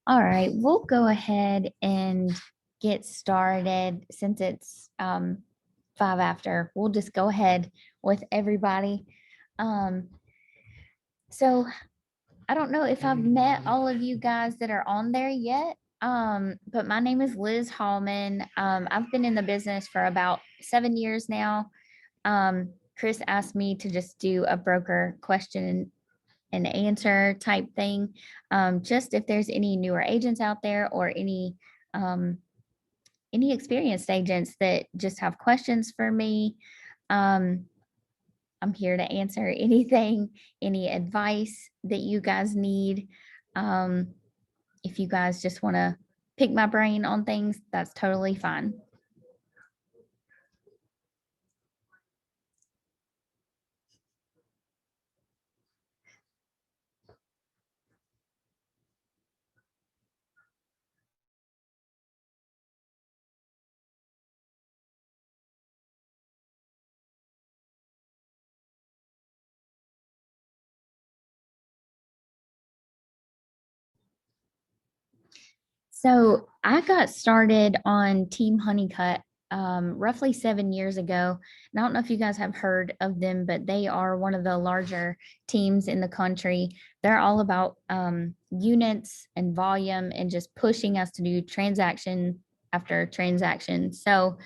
All right, we'll go ahead and get started since it's 5 after. We'll just go ahead with everybody. Um, so I don't know if I've met all of you guys that are on there yet. But my name is Liz Hallman. I've been in the business for about 7 years now. Chris asked me to just do a broker question and answer type thing. Just if there's any newer agents out there or um, any experienced agents that just have questions for me. Um, I'm here to answer anything, any advice that you guys need. Um, if you guys just want to pick my brain on things, that's totally fine. So I got started on Team Honeycut roughly 7 years ago. And I don't know if you guys have heard of them, but they are one of the larger teams in the country. They're all about units and volume and just pushing us to do transaction after transaction. So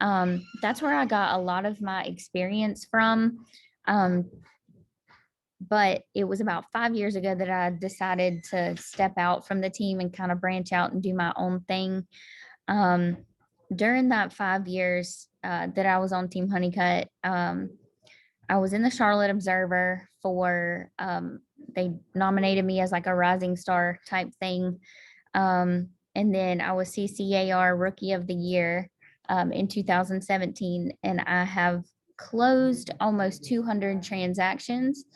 that's where I got a lot of my experience from. Um, but it was about 5 years ago that I decided to step out from the team and kind of branch out and do my own thing. Um, During that 5 years that I was on Team Honeycut, I was in the Charlotte Observer for, they nominated me as like a rising star type thing. And then I was CCAR Rookie of the Year in 2017, and I have closed almost 200 transactions.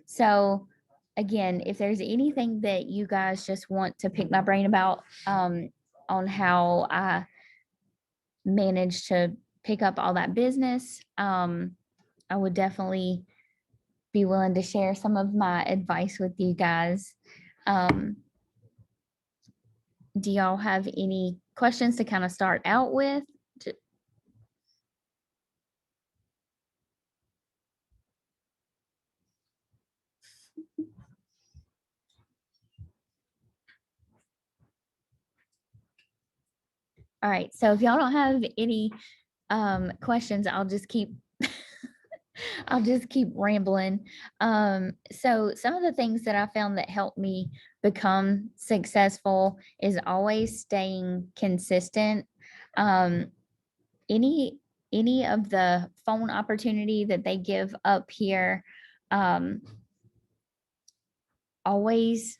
So, again, if there's anything that you guys just want to pick my brain about on how I managed to pick up all that business, I would definitely be willing to share some of my advice with you guys. Um, do y'all have any questions to kind of start out with? All right, so if y'all don't have any questions, I'll just keep rambling. So some of the things that I found that helped me become successful is always staying consistent. Um, any any of the phone opportunity that they give up here, um, always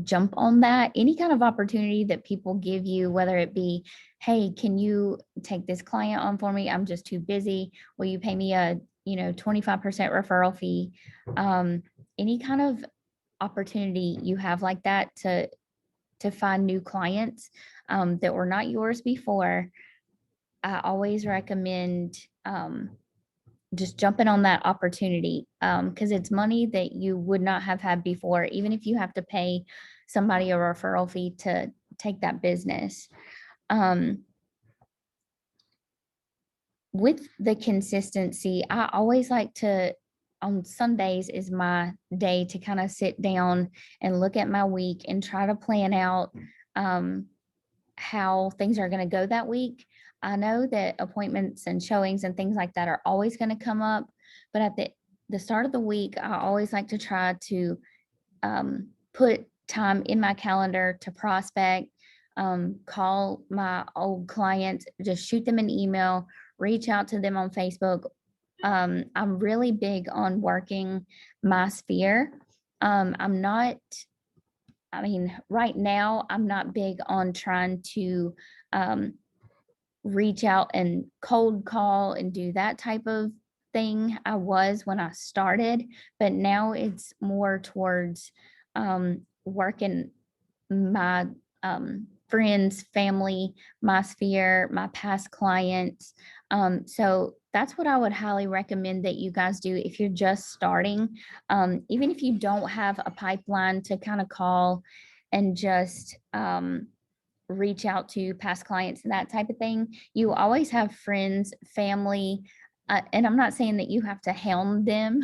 jump on that. Any kind of opportunity that people give you, whether it be, hey, can you take this client on for me? I'm just too busy. Will you pay me a 25% referral fee? Um, any kind of opportunity you have like that to find new clients that were not yours before, I always recommend just jumping on that opportunity because it's money that you would not have had before, even if you have to pay somebody a referral fee to take that business. Um, with the consistency, I always like to, on Sundays is my day to kind of sit down and look at my week and try to plan out um, how things are going to go that week. I know that appointments and showings and things like that are always going to come up, but at the start of the week, I always like to try to put time in my calendar to prospect, call my old clients, just shoot them an email, reach out to them on Facebook. I'm really big on working my sphere. I'm not, I mean, right now, I'm not big on trying to um, reach out and cold call and do that type of thing. I was when I started, but now it's more towards working my friends, family, my sphere, my past clients. So that's what I would highly recommend that you guys do if you're just starting. Even if you don't have a pipeline to kind of call and just reach out to past clients and that type of thing. You always have friends, family, and I'm not saying that you have to helm them,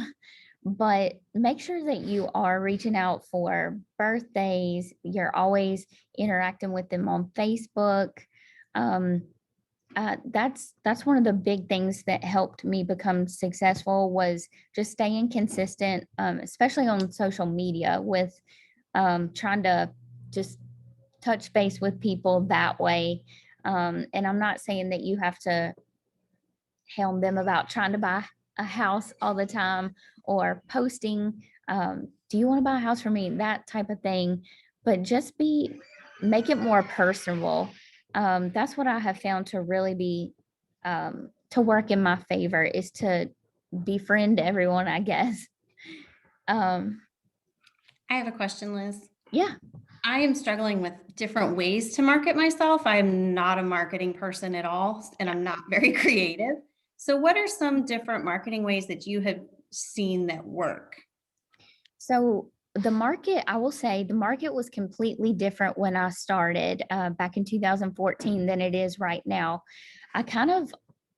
but make sure that you are reaching out for birthdays. You're always interacting with them on Facebook. Um, that's one of the big things that helped me become successful was just staying consistent, especially on social media with trying to just touch base with people that way. And I'm not saying that you have to helm them about trying to buy a house all the time or posting, do you want to buy a house for me? That type of thing. But just make it more personable. That's what I have found to really be, to work in my favor is to befriend everyone, I guess. Um, I have a question, Liz. yeah. I am struggling with different ways to market myself. I'm not a marketing person at all, and I'm not very creative. So, what are some different marketing ways that you have seen that work? So the market, I will say the market was completely different when I started back in 2014 than it is right now. I kind of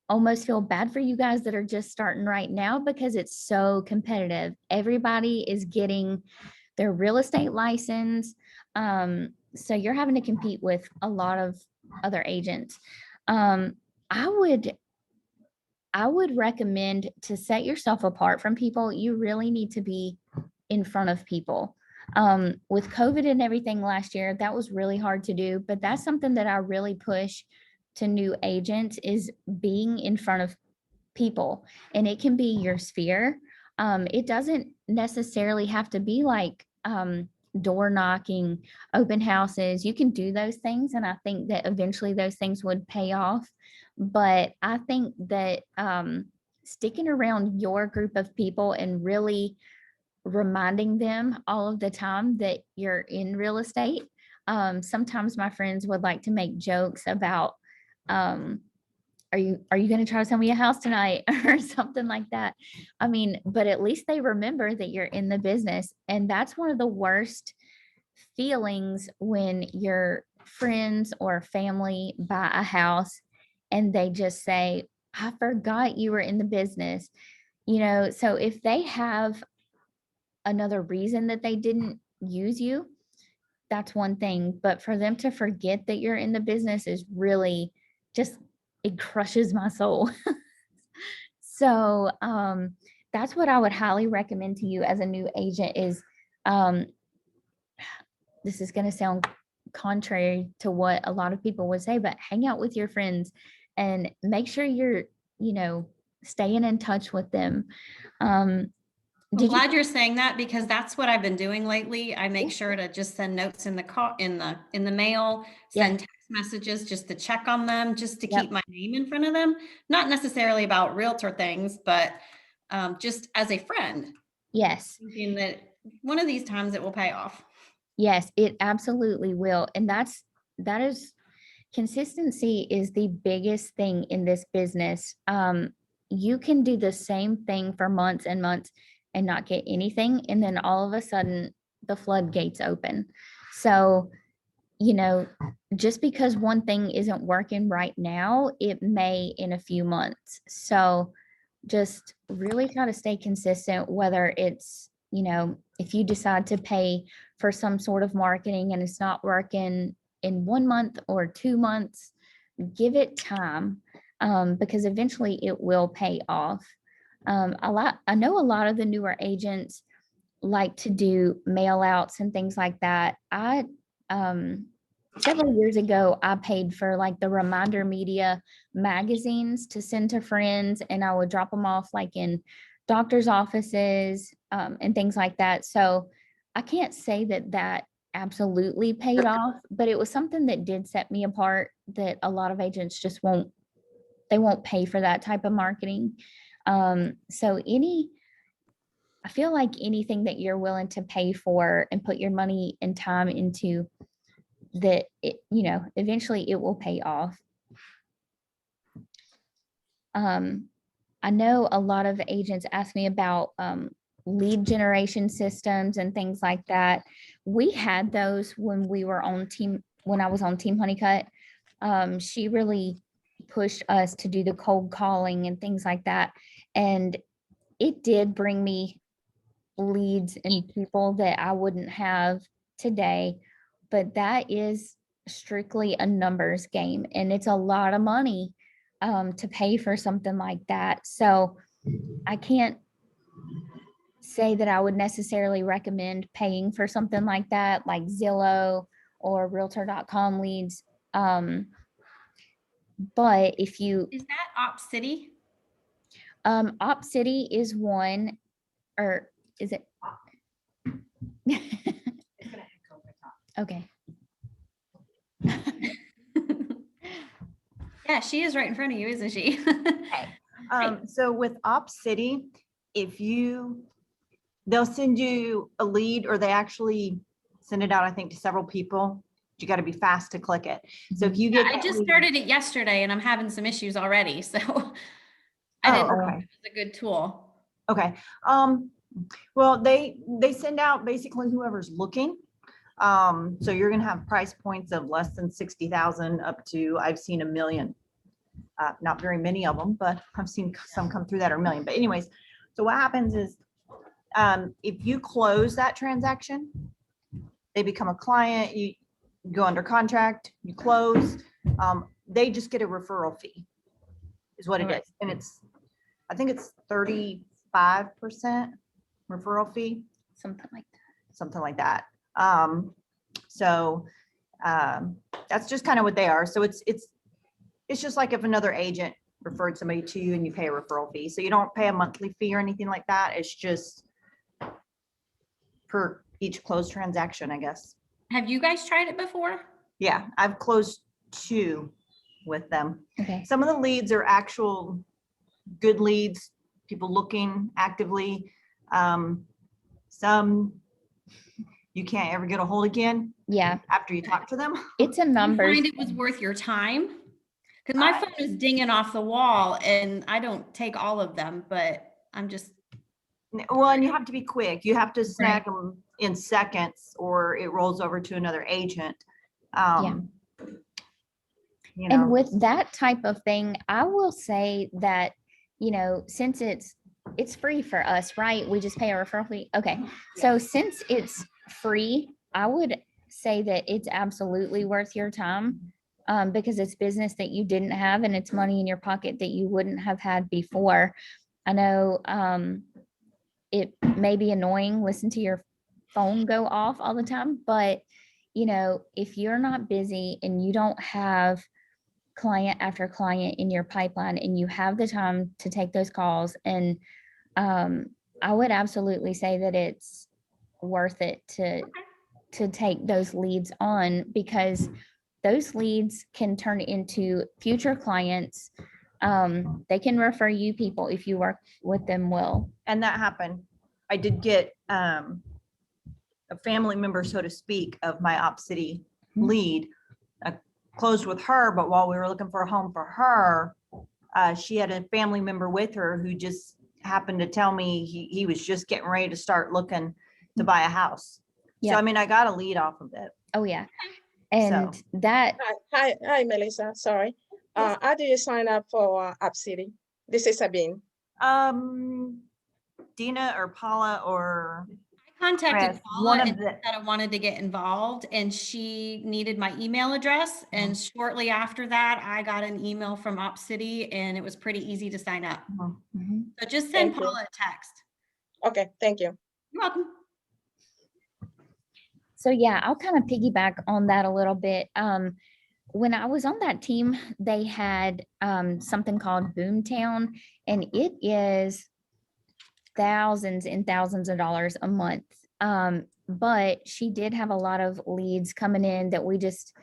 almost feel bad for you guys that are just starting right now because it's so competitive. Everybody is getting their real estate license. So you're having to compete with a lot of other agents. Um, I would I would recommend to set yourself apart from people. You really need to be in front of people. With COVID and everything last year, that was really hard to do, but that's something that I really push to new agents is being in front of people. And it can be your sphere. It doesn't necessarily have to be like door knocking, open houses. You can do those things. And I think that eventually those things would pay off. But I think that sticking around your group of people and really reminding them all of the time that you're in real estate. Sometimes my friends would like to make jokes about, um, are you going to try to sell me a house tonight or something like that? I mean, but at least they remember that you're in the business, and that's one of the worst feelings when your friends or family buy a house and they just say, "I forgot you were in the business." So if they have another reason that they didn't use you, that's one thing. But for them to forget that you're in the business is really just, it crushes my soul. So that's what I would highly recommend to you as a new agent is um, this is going to sound contrary to what a lot of people would say, but hang out with your friends and make sure you're, you know, staying in touch with them. Um, I'm did you? glad you're saying that because that's what I've been doing lately. I make Yeah. sure to just send notes in the car in the mail, Yeah. send text messages just to check on them, just to keep Yep. my name in front of them. Not necessarily about realtor things, but just as a friend, Yes. thinking that one of these times it will pay off. Yes, it absolutely will. And that is consistency is the biggest thing in this business. You can do the same thing for months and months and not get anything. And then all of a sudden the floodgates open. So, you know, just because one thing isn't working right now, it may in a few months. So just really try to stay consistent, whether it's, if you decide to pay for some sort of marketing and it's not working in 1 month or 2 months, give it time, because eventually it will pay off. I know a lot of the newer agents like to do mail outs and things like that. Um, Several years ago, I paid for like the Reminder Media magazines to send to friends, and I would drop them off like in doctor's offices, and things like that. So I can't say that that absolutely paid off, but it was something that did set me apart that a lot of agents just they won't pay for that type of marketing. So I feel like anything that you're willing to pay for and put your money and time into, that eventually it will pay off. um I know a lot of agents ask me about lead generation systems and things like that. We had those when I was on Team Honeycutt. She really pushed us to do the cold calling and things like that. And it did bring me leads and people that I wouldn't have today. But that is strictly a numbers game, and it's a lot of money to pay for something like that. So I can't say that I would necessarily recommend paying for something like that, like Zillow or Realtor.com leads. But if you, Is that Op City? Op City is one, or is it? Okay. Yeah, she is right in front of you, isn't she? Okay. So with Op City, they'll send you a lead, or they actually send it out, I think, to several people. You got to be fast to click it. So if you Yeah, get I that just lead- started it yesterday and I'm having some issues already. So I Oh, didn't know okay. it was a good tool. Okay. Well, they send out basically whoever's looking. So you're gonna have price points of less than 60,000 up to, I've seen $1 million. Not very many of them, but I've seen some come through that are $1 million. But anyways, so what happens is, if you close that transaction, they become a client, you go under contract, you close, they just get a referral fee, is what it Alright. is. And I think it's 35% referral fee, Something like that. something like that. So that's just kind of what they are. So it's just like if another agent referred somebody to you and you pay a referral fee. So you don't pay a monthly fee or anything like that. It's just per each closed transaction, I guess. Have you guys tried it before? Yeah, I've closed 2 with them. Okay. Some of the leads are actual good leads, people looking actively. Some you can't ever get a hold again Yeah, after you talk to them. it's a Did you numbers. find it was worth your time? Because my phone is dinging off the wall and I don't take all of them, but I'm just, Well, and you have to be quick. You have to Right. snag them in seconds or it rolls over to another agent. You know, And with that type of thing, I will say that, since it's free for us, right? We just pay a referral fee. Okay. So since it's free, I would say that it's absolutely worth your time, because it's business that you didn't have and it's money in your pocket that you wouldn't have had before. I know it may be annoying, listen to your phone go off all the time, but if you're not busy and you don't have client after client in your pipeline and you have the time to take those calls, and I would absolutely say that it's worth it to take those leads on, because those leads can turn into future clients. They can refer you people if you work with them well. and that happened. I did get a family member, so to speak, of my Op City Mhm. lead. I closed with her, but while we were looking for a home for her, she had a family member with her who just happened to tell me he was just getting ready to start looking to buy a house. So Yeah. I mean, I got a lead off of it. Oh yeah. And So- that, Hi, Melissa. Sorry. How do you sign up for App City? This is Sabine. Dina or Paula or I contacted Chris, Paula one of and the- said I wanted to get involved and she needed my email address. And shortly after that, I got an email from Op City and it was pretty easy to sign up. Mhm. So just send Thank you. Paula a text. Okay, thank you. You're welcome. So yeah, I'll kind of piggyback on that a little bit. When I was on that team, they had something called Boomtown, and it is thousands and thousands of dollars a month. But she did have a lot of leads coming in that we just,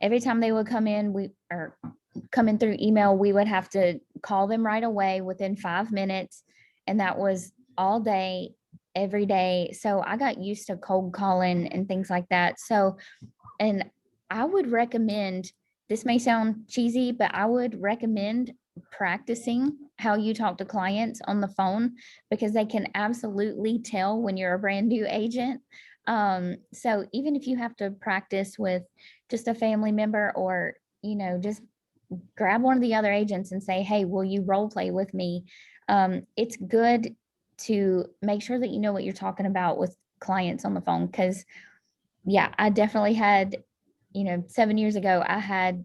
every time they would come in, come in through email, we would have to call them right away within 5 minutes. And that was all day, every day. So I got used to cold calling and things like that. So, and I would recommend, this may sound cheesy, but I would recommend practicing how you talk to clients on the phone, because they can absolutely tell when you're a brand new agent. So even if you have to practice with just a family member, or, just grab one of the other agents and say, hey, will you role play with me? It's good to make sure that you know what you're talking about with clients on the phone. Because, yeah, I definitely had, 7 years ago, I had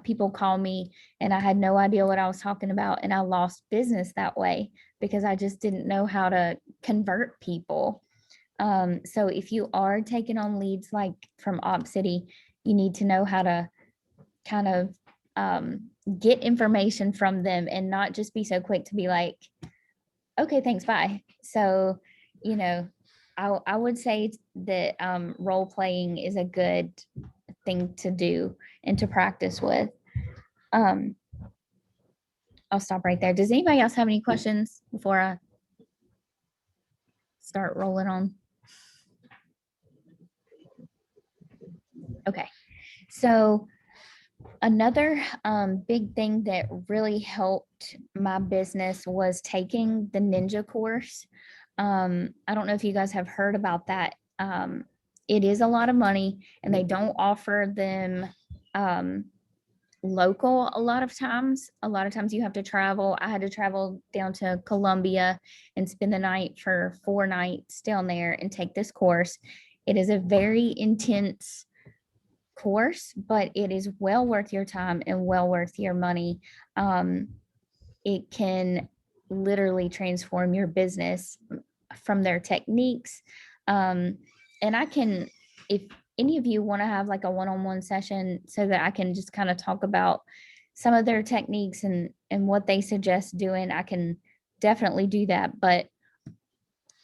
people call me and I had no idea what I was talking about. And I lost business that way because I just didn't know how to convert people. So if you are taking on leads like from Op City, you need to know how to kind of get information from them and not just be so quick to be like, okay, thanks, bye. So, I would say that role playing is a good thing to do and to practice with. Um, I'll stop right there. Does anybody else have any questions before I start rolling on? Okay. So another big thing that really helped my business was taking the Ninja course. I don't know if you guys have heard about that. It is a lot of money, and they don't offer them local a lot of times. A lot of times you have to travel. I had to travel down to Columbia and spend the night for 4 nights down there and take this course. It is a very intense course, but it is well worth your time and well worth your money. It can literally transform your business from their techniques. And I can, if any of you want to have like a one-on-one session so that I can just kind of talk about some of their techniques and what they suggest doing, I can definitely do that. But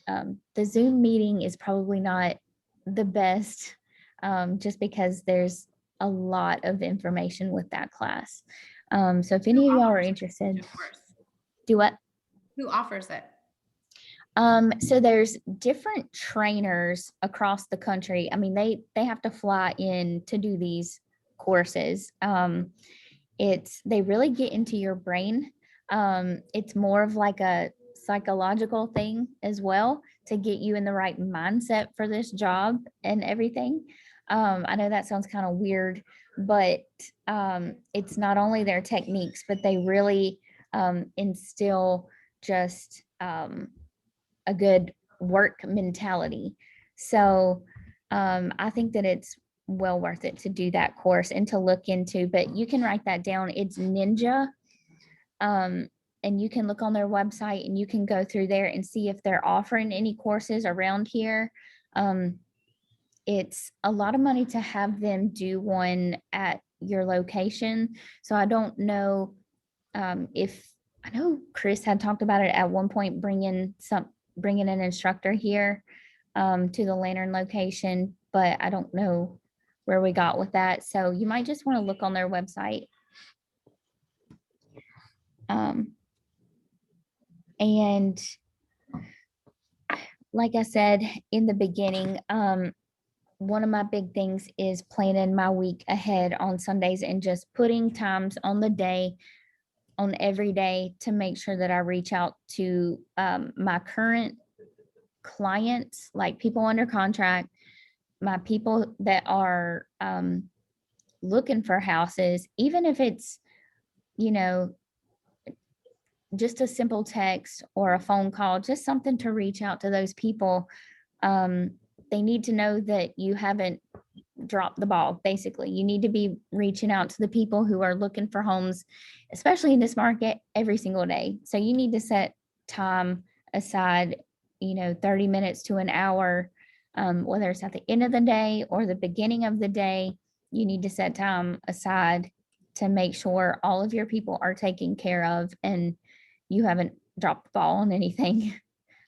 the Zoom meeting is probably not the best, just because there's a lot of information with that class. So if any of y'all are interested, do what? Who offers it? So there's different trainers across the country. I mean, they have to fly in to do these courses. They really get into your brain. It's more of like a psychological thing as well, to get you in the right mindset for this job and everything. I know that sounds kind of weird, but it's not only their techniques, but they really instill just a good work mentality. So I think that it's well worth it to do that course and to look into, but you can write that down. It's Ninja. And you can look on their website and you can go through there and see if they're offering any courses around here. It's a lot of money to have them do one at your location. So I don't know if I know Chris had talked about it at one point, bringing an instructor here to the Lantern location, but I don't know where we got with that. So you might just want to look on their website. And like I said in the beginning, one of my big things is planning my week ahead on Sundays and just putting times on the day, on every day, to make sure that I reach out to my current clients, like people under contract, my people that are looking for houses, even if it's, just a simple text or a phone call, just something to reach out to those people. They need to know that you haven't dropped the ball. Basically, you need to be reaching out to the people who are looking for homes, especially in this market, every single day. So you need to set time aside, 30 minutes to an hour, whether it's at the end of the day or the beginning of the day. You need to set time aside to make sure all of your people are taken care of and you haven't dropped the ball on anything.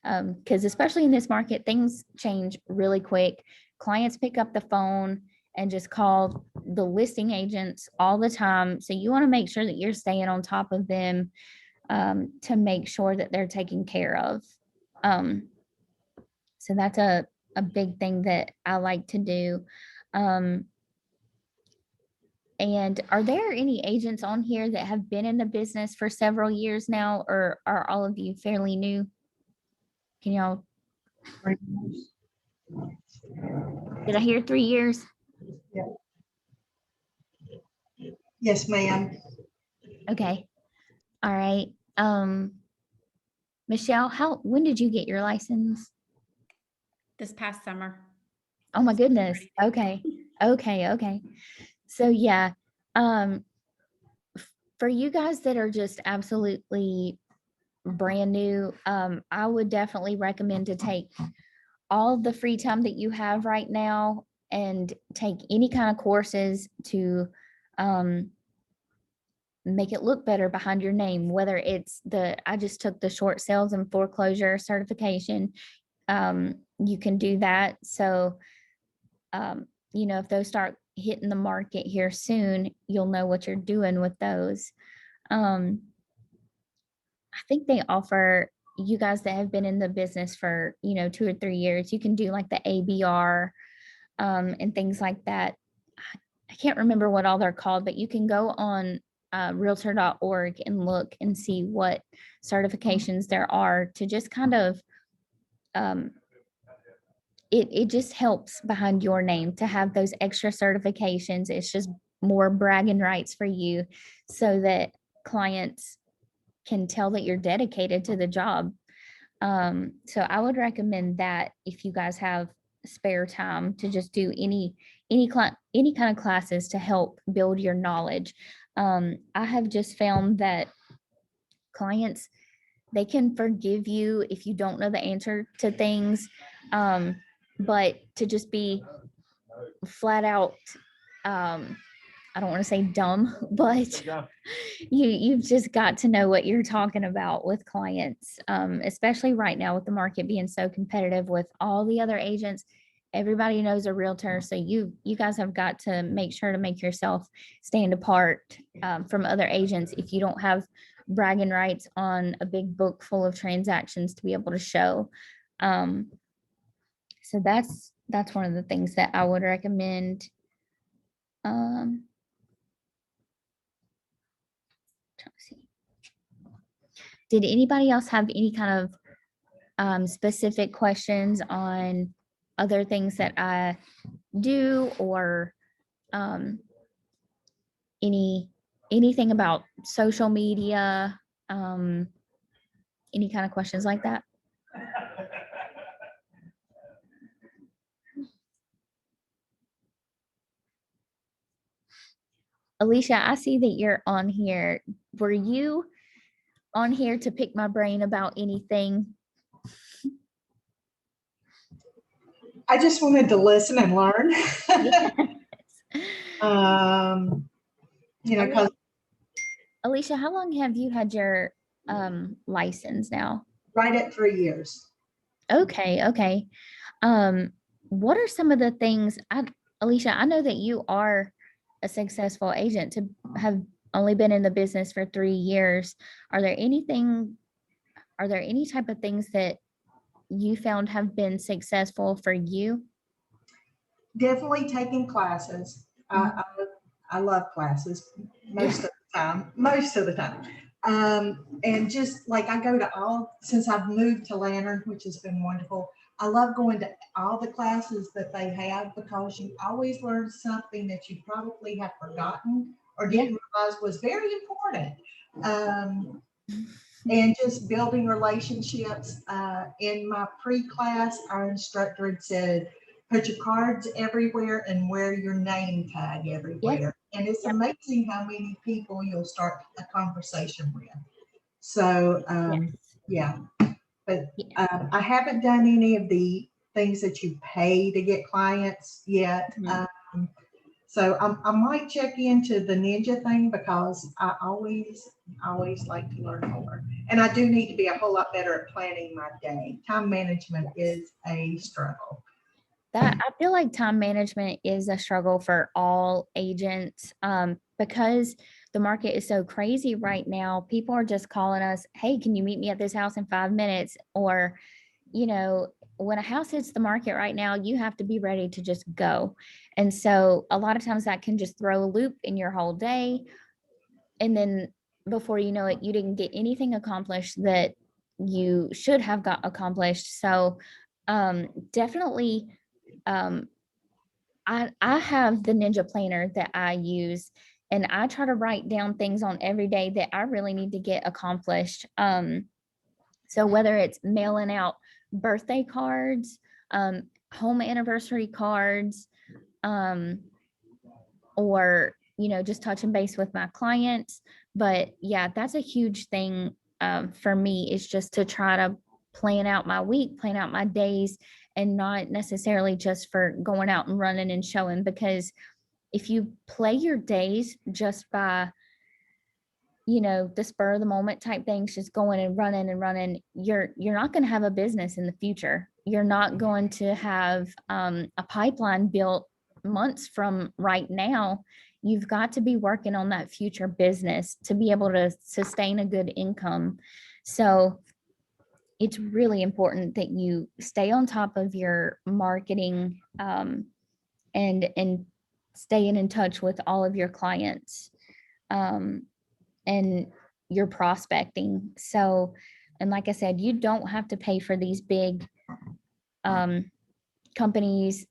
Because especially in this market, things change really quick. Clients pick up the phone and just call the listing agents all the time. So you want to make sure that you're staying on top of them, to make sure that they're taken care of. So that's a big thing that I like to do. And are there any agents on here that have been in the business for several years now, or are all of you fairly new? Can y'all, did I hear 3 years? Yes, ma'am. Okay. All right. Michelle, when did you get your license? This past summer. Oh my So it's goodness. pretty new. Okay. Okay. So yeah, um, for you guys that are just absolutely brand new, I would definitely recommend to take all the free time that you have right now and take any kind of courses to make it look better behind your name, whether it's I just took the short sales and foreclosure certification. You can do that. So, if those start hitting the market here soon, you'll know what you're doing with those. I think they offer you guys that have been in the business for 2 or 3 years, you can do like the ABR and things like that. I can't remember what all they're called, but you can go on realtor.org and look and see what certifications there are to just kind of it just helps behind your name to have those extra certifications. It's just more bragging rights for you so that clients can tell that you're dedicated to the job. So I would recommend that if you guys have spare time to just do any kind of classes to help build your knowledge. I have just found that clients, they can forgive you if you don't know the answer to things, but to just be flat out, I don't want to say dumb, but you've just got to know what you're talking about with clients, especially right now with the market being so competitive with all the other agents. Everybody knows a realtor, so you guys have got to make sure to make yourself stand apart from other agents if you don't have bragging rights on a big book full of transactions to be able to show. So that's one of the things that I would recommend. Trying to see. Did anybody else have any kind of specific questions on other things that I do, or anything about social media? Any kind of questions like that? Alicia, I see that you're on here. Were you on here to pick my brain about anything? I just wanted to listen and learn. Yes. Because Alicia, how long have you had your license now? right at 3 years. Okay. What are some of the things, Alicia, I know that you are a successful agent to have only been in the business for 3 years. Are there any type of things that you found have been successful for you? Definitely taking classes. I love classes most of the time. And just like I go to since I've moved to Lantern, which has been wonderful, I love going to all the classes that they have because you always learn something that you probably have forgotten or didn't realize was very important. And just building relationships. In my pre-class, our instructor had said, put your cards everywhere and wear your name tag everywhere. And it's amazing how many people you'll start a conversation with. So, yeah. But I haven't done any of the things that you pay to get clients yet. So I might check into the ninja thing because I always like to learn more. And I do need to be a whole lot better at planning my day. Time management is a struggle. That I feel like time management is a struggle for all agents, because the market is so crazy right now. People are just calling us, hey, can you meet me at this house in 5 minutes? Or, when a house hits the market right now, you have to be ready to just go. And so a lot of times that can just throw a loop in your whole day. And then before you know it, you didn't get anything accomplished that you should have got accomplished. So definitely, I have the Ninja planner that I use, and I try to write down things on every day that I really need to get accomplished. So whether it's mailing out birthday cards, home anniversary cards, or just touching base with my clients. But yeah, that's a huge thing for me, is just to try to plan out my week, plan out my days, and not necessarily just for going out and running and showing. Because if you play your days just by the spur of the moment type things, just going and running, you're not going to have a business in the future. You're not going to have a pipeline built months from right now. You've got to be working on that future business to be able to sustain a good income. So it's really important that you stay on top of your marketing, and staying in touch with all of your clients. And your prospecting. So, and like I said, you don't have to pay for these big companies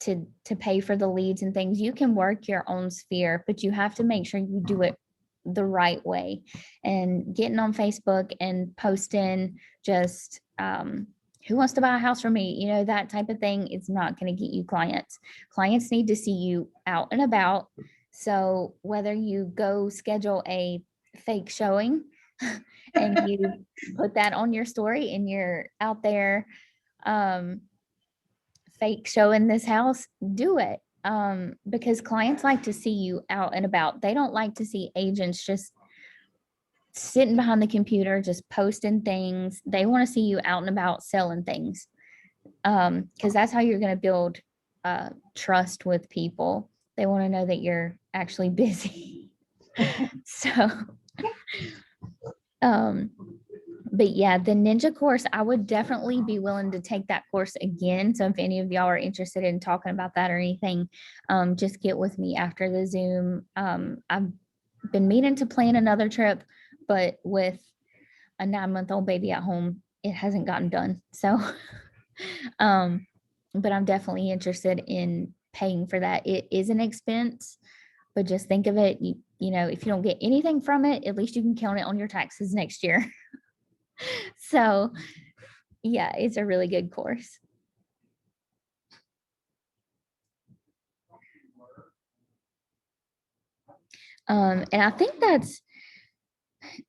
to pay for the leads and things. You can work your own sphere, but you have to make sure you do it the right way. And getting on Facebook and posting just who wants to buy a house from me, that type of thing, it's not going to get you clients. Clients need to see you out and about. So whether you go schedule a fake showing and you put that on your story and you're out there fake showing this house, do it. Because clients like to see you out and about. They don't like to see agents just sitting behind the computer, just posting things. They want to see you out and about selling things. Because that's how you're going to build trust with people. They want to know that you're actually busy. So, but yeah, the Ninja course, I would definitely be willing to take that course again. So if any of y'all are interested in talking about that or anything, just get with me after the Zoom. I've been meaning to plan another trip, but with a 9-month-old baby at home, it hasn't gotten done. So, but I'm definitely interested in paying for that. It is an expense, but just think of it, if you don't get anything from it, at least you can count it on your taxes next year. So yeah, it's a really good course. And I think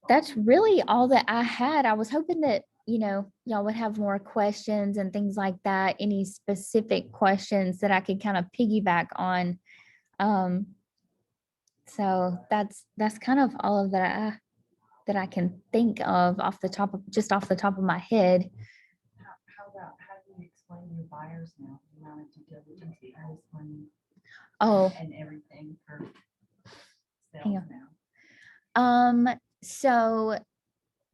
that's really all that I had. I was hoping that, y'all would have more questions and things like that. Any specific questions that I could kind of piggyback on. So that's kind of all of that I can think of off the top of my head. How do you explain your buyers now? The amount of due diligence buyers money Oh, and everything for Hang sales on. now? So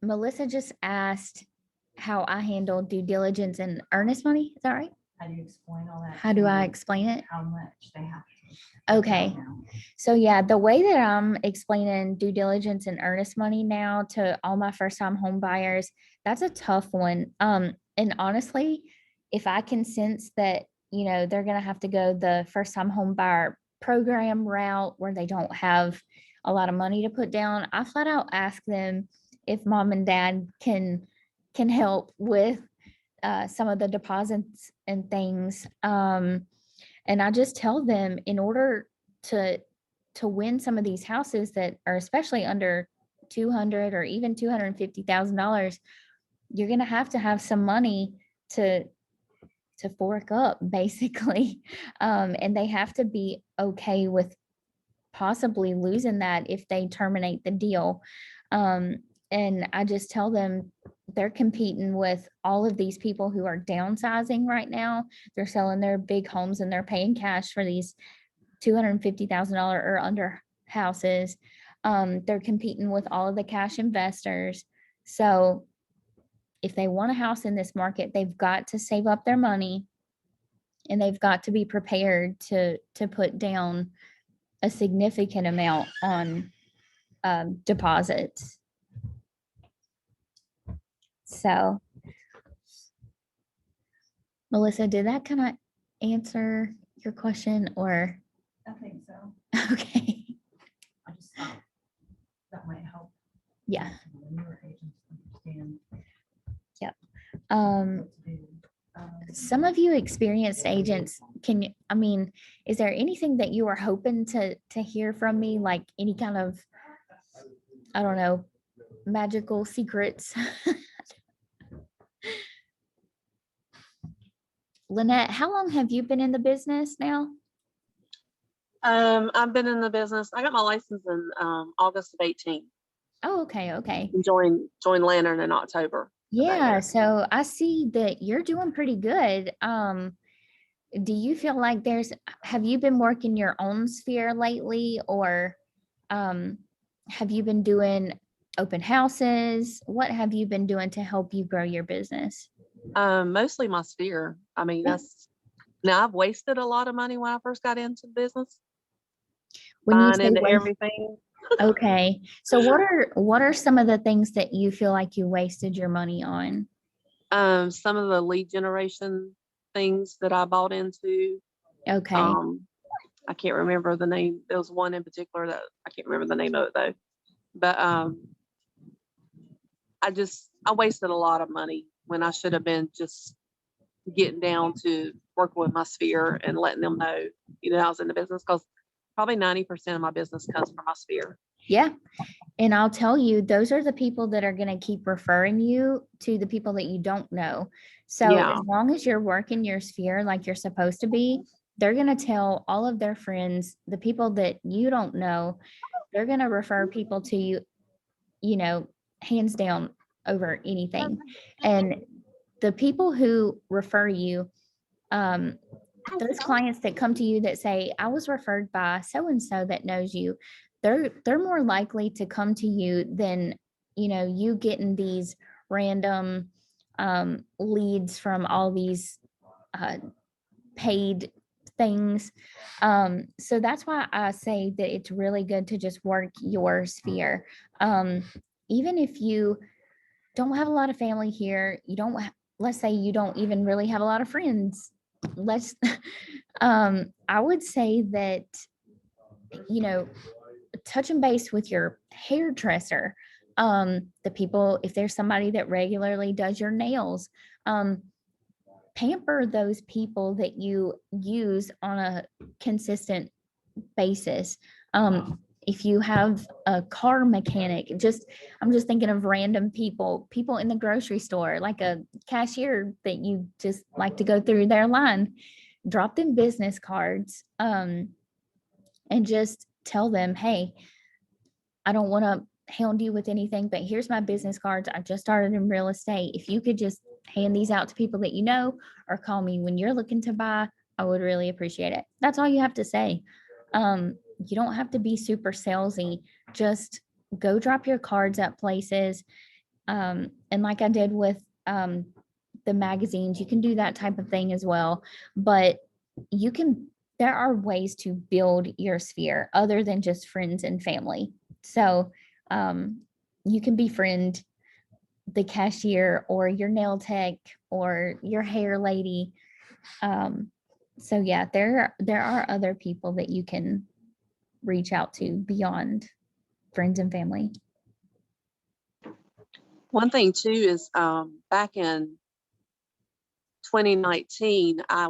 Melissa just asked how I handle due diligence and earnest money. Is that right? How do you explain all that? How do I explain it? How much they have to. Okay. Now? So yeah, the way that I'm explaining due diligence and earnest money now to all my first time home buyers, that's a tough one. And honestly, if I can sense that, they're going to have to go the first time home buyer program route where they don't have a lot of money to put down, I flat out ask them if mom and dad can help with some of the deposits and things. And I just tell them, in order to win some of these houses that are especially under 200 or even $250,000, you're going to have some money to fork up, basically. And they have to be okay with possibly losing that if they terminate the deal. And I just tell them they're competing with all of these people who are downsizing right now. They're selling their big homes and they're paying cash for these $250,000 or under houses. They're competing with all of the cash investors. So if they want a house in this market, they've got to save up their money and they've got to be prepared to put down a significant amount on deposits. So, Melissa, did that kind of answer your question or? I think so. Okay. I just thought that might help. Yeah. The newer agents understand Um, what to do. some of you experienced agents, is there anything that you were hoping to hear from me, like any kind of, I don't know, magical secrets? Lynette, how long have you been in the business now? I've been in the business. I got my license in August of 18. Oh, okay, okay. And joined Lantern in October. of that Yeah, year. so I see that you're doing pretty good. Do you feel like have you been working your own sphere lately, or have you been doing open houses? What have you been doing to help you grow your business? Mostly my sphere. I mean, Yeah. now I've wasted a lot of money when I first got into the business, When you buying say into waste, everything. okay. So what are some of the things that you feel like you wasted your money on? Some of the lead generation things that I bought into. Okay. I can't remember the name. There was one in particular that I can't remember the name of it though. But I wasted a lot of money when I should have been just getting down to working with my sphere and letting them know, I was in the business, because probably 90% of my business comes from my sphere. Yeah. And I'll tell you, those are the people that are going to keep referring you to the people that you don't know. So Yeah. as long as you're working your sphere like you're supposed to be, they're going to tell all of their friends, the people that you don't know, they're going to refer people to you, hands down over anything. And the people who refer you, those clients that come to you that say, I was referred by so-and-so that knows you, they're more likely to come to you than, you getting these random leads from all these paid things. So that's why I say that it's really good to just work your sphere. Even if you don't have a lot of family here, let's say you don't even really have a lot of friends. I would say that, touching base with your hairdresser, the people, if there's somebody that regularly does your nails, pamper those people that you use on a consistent basis. If you have a car mechanic, I'm just thinking of random people in the grocery store, like a cashier that you just like to go through their line, drop them business cards, and just tell them, hey, I don't want to hound you with anything, but here's my business cards. I just started in real estate. If you could just hand these out to people that you know, or call me when you're looking to buy, I would really appreciate it. That's all you have to say. You don't have to be super salesy. Just go drop your cards at places. And like I did with the magazines, you can do that type of thing as well. But there are ways to build your sphere other than just friends and family. So you can befriend the cashier or your nail tech or your hair lady. So yeah, there are other people that you can reach out to beyond friends and family. One thing too is back in 2019, I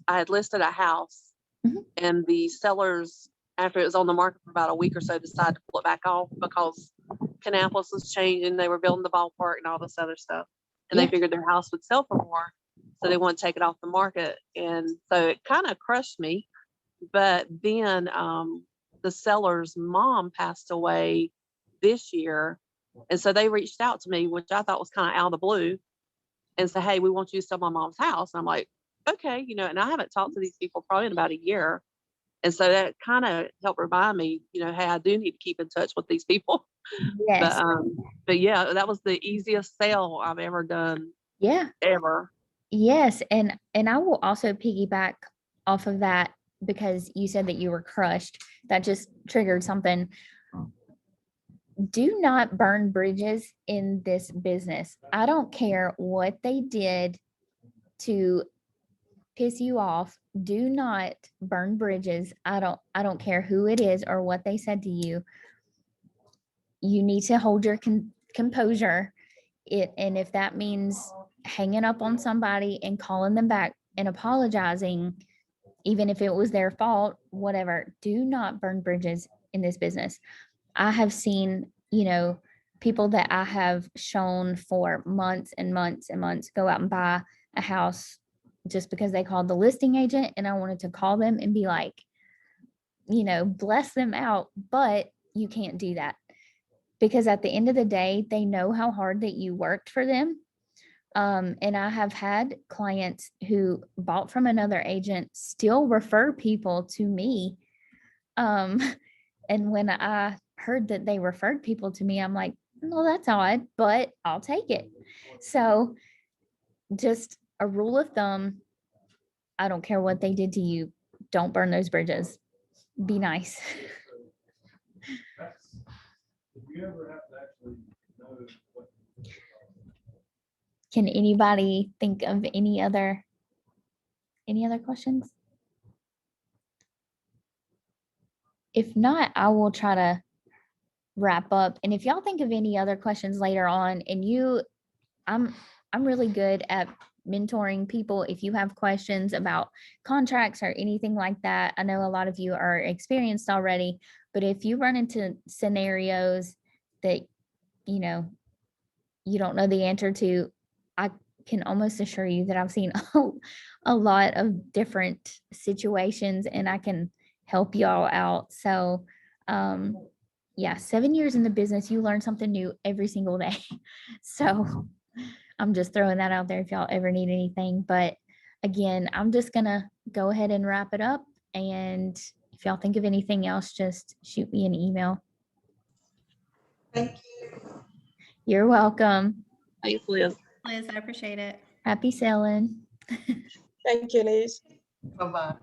had listed a house, Mhm. and the sellers, after it was on the market for about a week or so, decided to pull it back off because Kannapolis was changing. They were building the ballpark and all this other stuff, and Yeah. they figured their house would sell for more, so they want to take it off the market. And so it kind of crushed me. But then the seller's mom passed away this year, and so they reached out to me, which I thought was kind of out of the blue, and said, hey, we want you to sell my mom's house. And I'm like, okay, and I haven't talked to these people probably in about a year. And so that kind of helped remind me, hey, I do need to keep in touch with these people. Yes. But yeah, that was the easiest sale I've ever done, Yeah. ever. Yes. And I will also piggyback off of that because you said that you were crushed. That just triggered something. Do not burn bridges in this business. I don't care what they did to piss you off. Do not burn bridges. I don't care who it is or what they said to you. You need to hold your composure. And if that means hanging up on somebody and calling them back and apologizing, even if it was their fault, whatever, do not burn bridges in this business. I have seen, people that I have shown for months and months and months go out and buy a house just because they called the listing agent, and I wanted to call them and be like, bless them out, but you can't do that because at the end of the day, they know how hard that you worked for them. And I have had clients who bought from another agent still refer people to me. Um, and when I heard that they referred people to me, I'm like, well, that's odd, but I'll take it. So just a rule of thumb, I don't care what they did to you. Don't burn those bridges. Be nice. Can anybody think of any other questions? If not, I will try to wrap up. And if y'all think of any other questions later on, and I'm really good at mentoring people. If you have questions about contracts or anything like that, I know a lot of you are experienced already, but if you run into scenarios that, you don't know the answer to, I can almost assure you that I've seen a lot of different situations and I can help y'all out. So, yeah, 7 years in the business, you learn something new every single day. So I'm just throwing that out there if y'all ever need anything. But again, I'm just gonna go ahead and wrap it up. And if y'all think of anything else, just shoot me an email. Thank you. You're welcome. Thanks, Liz. Liz, I appreciate it. Happy selling. Thank you, Liz. Bye-bye.